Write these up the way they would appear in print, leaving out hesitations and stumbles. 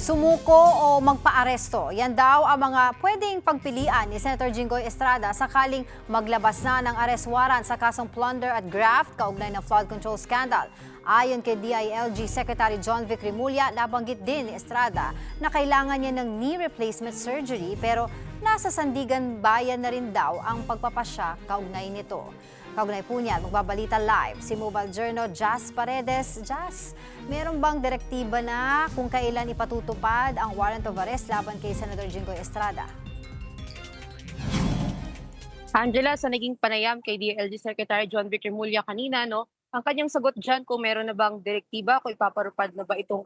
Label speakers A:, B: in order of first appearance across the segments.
A: Sumuko o magpaaresto, yan daw ang mga pwedeng pagpilian ni Senator Jinggoy Estrada sakaling maglabas na ng arrest warrant sa kasong plunder at graft kaugnay ng flood control scandal. Ayon kay DILG Secretary John Vic Remulla, nabanggit din ni Estrada na kailangan niya ng knee replacement surgery pero nasa sandigan bayan na rin daw ang pagpapasya kaugnay nito. Kaugnay po niya, magbabalita live si Mobile Journal Jazz Paredes. Jazz, meron bang direktiba na kung kailan ipatutupad ang warrant of arrest laban kay Senator Jinggoy Estrada?
B: Angela, sa naging panayam kay DILG Secretary John Vic Remulla kanina, no, ang kanyang sagot dyan kung meron na bang direktiba, kung ipaparupad na ba itong,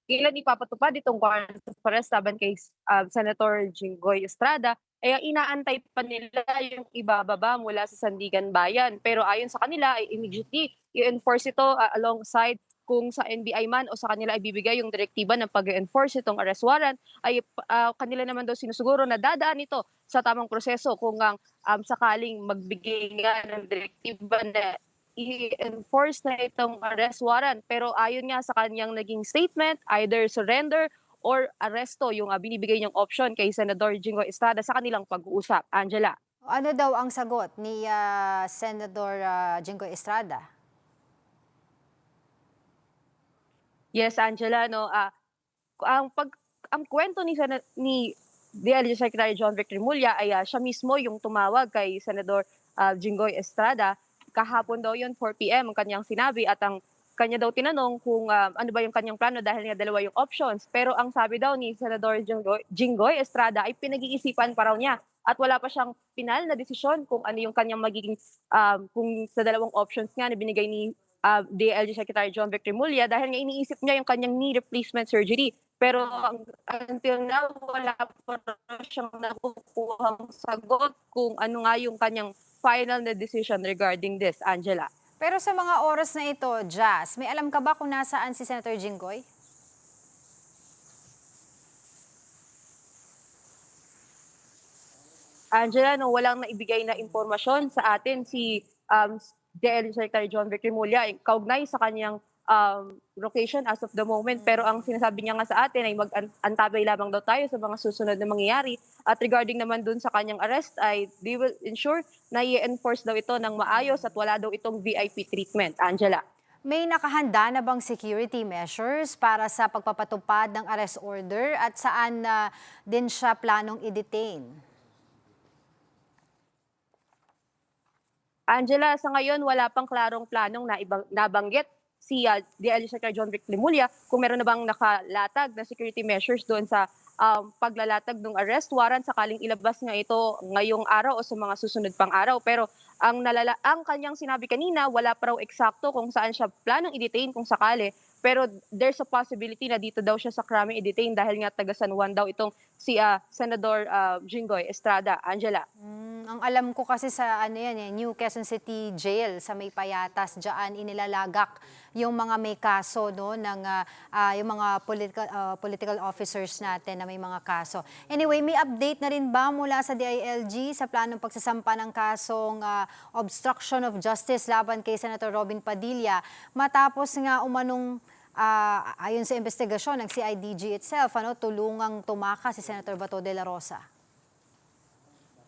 B: kailan ipapatupad itong warrant of arrest laban kay Senator Jinggoy Estrada, ay inaantay pa nila yung ibababa mula sa Sandigan Bayan. Pero ayon sa kanila, ay immediately i-enforce ito alongside kung sa NBI man o sa kanila ibibigay yung direktiba ng pag-enforce itong arrest warrant, ay kanila naman daw sinusuguro na dadaan ito sa tamang proseso kung sakaling magbigay nga ng direktiba na i-enforce na itong arrest warrant. Pero ayon nga sa kanyang naging statement, either surrender or arresto yung binibigay niyang option kay Senador Jinggoy Estrada sa kanilang pag-uusap. Angela.
A: Ano daw ang sagot ni Senator Jinggoy Estrada?
B: Yes, Angela, no, ang kwento ni DILG Secretary John Vic Remulla ay siya mismo yung tumawag kay Senador Jinggoy Estrada. Kahapon daw yun, 4 p.m. ang kanyang sinabi at ang kanya daw tinanong kung ano ba yung kanyang plano dahil nga dalawa yung options. Pero ang sabi daw ni Senador Jinggoy Estrada ay pinag-iisipan pa raw niya at wala pa siyang final na desisyon kung ano yung kanyang magiging kung sa dalawang options nga na binigay ni DILG Secretary John Vic Remulla dahil nga iniisip niya yung kanyang knee replacement surgery. Pero until now, wala pa siyang nakukuhang sagot kung ano nga yung kanyang final na decision regarding this, Angela.
A: Pero sa mga oras na ito, Jazz, may alam ka ba kung nasaan si Senator Jinggoy?
B: Angela, no, walang naibigay na impormasyon sa atin si DILG Secretary John Vic Remulla kaugnay sa kanyang location as of the moment. Pero ang sinasabi niya nga sa atin ay mag-antabay lamang daw tayo sa mga susunod na mangyayari. At regarding naman dun sa kanyang arrest ay they will ensure na i-enforce daw ito ng maayos at wala daw itong VIP treatment. Angela.
A: May nakahanda na bang security measures para sa pagpapatupad ng arrest order at saan din siya planong i-detain?
B: Angela, sa ngayon wala pang klarong planong nabanggit si DILG Secretary John Vic Remulla kung meron na bang nakalatag na security measures doon sa paglalatag ng arrest warrant sakaling ilabas nga ito ngayong araw o sa mga susunod pang araw. Pero ang kanyang sinabi kanina, wala pa raw eksakto kung saan siya planong i-detain kung sakali. Pero there's a possibility na dito daw siya sa krami i-detain dahil nga taga San Juan daw itong si Senador Jinggoy Estrada. Angela.
A: Ang alam ko kasi sa New Quezon City Jail sa May Payatas, diyan inilalagak yung mga may kaso no ng yung mga political officers natin na may mga kaso. Anyway, may update na rin ba mula sa DILG sa planong pagsasampa ng kasong obstruction of justice laban kay Senator Robin Padilla matapos nga umanong ayon sa investigasyon ng CIDG itself, tulungang tumakas si Senator Bato de la Rosa?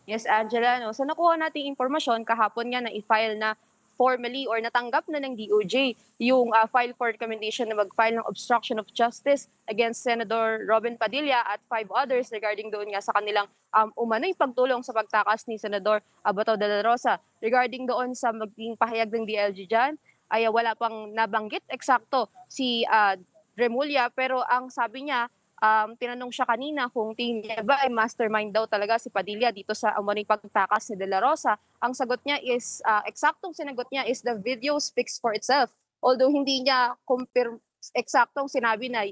B: Yes, Angela, no. Sa nakuha nating impormasyon, kahapon nga na i-file na formally or natanggap na ng DOJ yung file for recommendation na mag-file ng obstruction of justice against Senator Robin Padilla at 5 others regarding doon nga sa kanilang umano'y pagtulong sa pagtakas ni Senador Bato de la Rosa. Regarding doon sa maging pahayag ng DILG dyan, ay wala pang nabanggit eksakto si Remulla, pero ang sabi niya, tinanong siya kanina kung tingin niya ba ay mastermind daw talaga si Padilla dito sa umano'y pagtakas ni De La Rosa. Ang sagot niya is, eksaktong sinagot niya is the video speaks for itself. Although hindi niya eksaktong sinabi na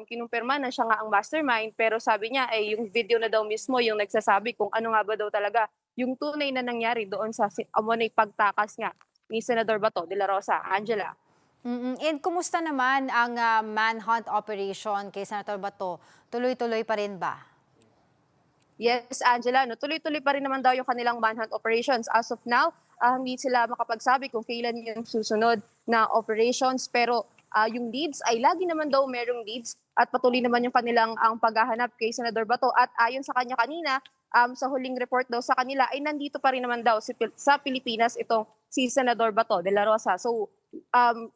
B: kinumpirma na siya nga ang mastermind, pero sabi niya ay yung video na daw mismo yung nagsasabi kung ano nga ba daw talaga yung tunay na nangyari doon sa umano'y pagtakas nga ni Senador Bato de la Rosa. Angela.
A: And kumusta naman ang manhunt operation kay Senator Bato? Tuloy-tuloy pa rin ba?
B: Yes, Angela, no, tuloy-tuloy pa rin naman daw yung kanilang manhunt operations. As of now, hindi sila makapagsabi kung kailan yung susunod na operations. Pero yung leads ay lagi naman daw merong leads at patuloy naman yung kanilang ang paghahanap kay Senador Bato. At ayon sa kanya kanina, sa huling report daw sa kanila ay nandito pa rin naman daw sa Pilipinas itong si Senador Bato de la Rosa. So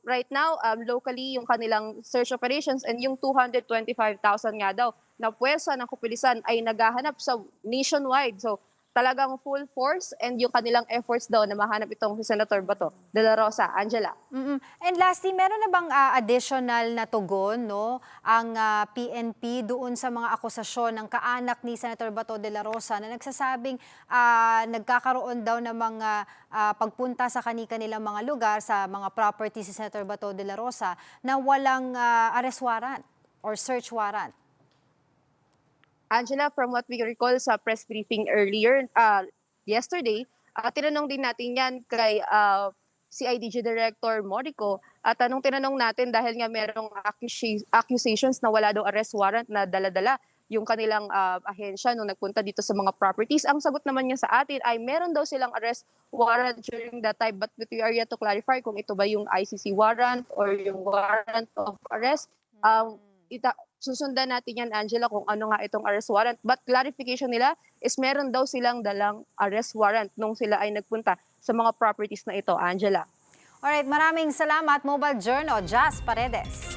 B: right now, locally yung kanilang search operations and yung 225,000 nga daw na puwersa ng kapulisan ay naghahanap sa nationwide. So talagang full force and yung kanilang efforts daw na mahanap itong si Senator Bato de la Rosa. Angela.
A: And lastly, meron na bang additional na tugon, no, ang PNP doon sa mga akusasyon ng kaanak ni Senator Bato de la Rosa na nagsasabing nagkakaroon daw ng mga pagpunta sa kanilang mga lugar, sa mga property si Senator Bato de la Rosa na walang arrest warrant or search warrant?
B: Angela, from what we recall sa press briefing earlier, yesterday, tinanong din natin yan kay CIDG Director Morico at tinanong natin dahil nga merong accusations na wala daw arrest warrant na dala-dala yung kanilang ahensya nung nagpunta dito sa mga properties. Ang sagot naman niya sa atin ay meron daw silang arrest warrant during that time, but we are yet to clarify kung ito ba yung ICC warrant or yung warrant of arrest. Susundan natin yan, Angela, kung ano nga itong arrest warrant. But clarification nila is meron daw silang dalang arrest warrant nung sila ay nagpunta sa mga properties na ito, Angela.
A: Alright, maraming salamat, Mobile Journal, Jazz Paredes.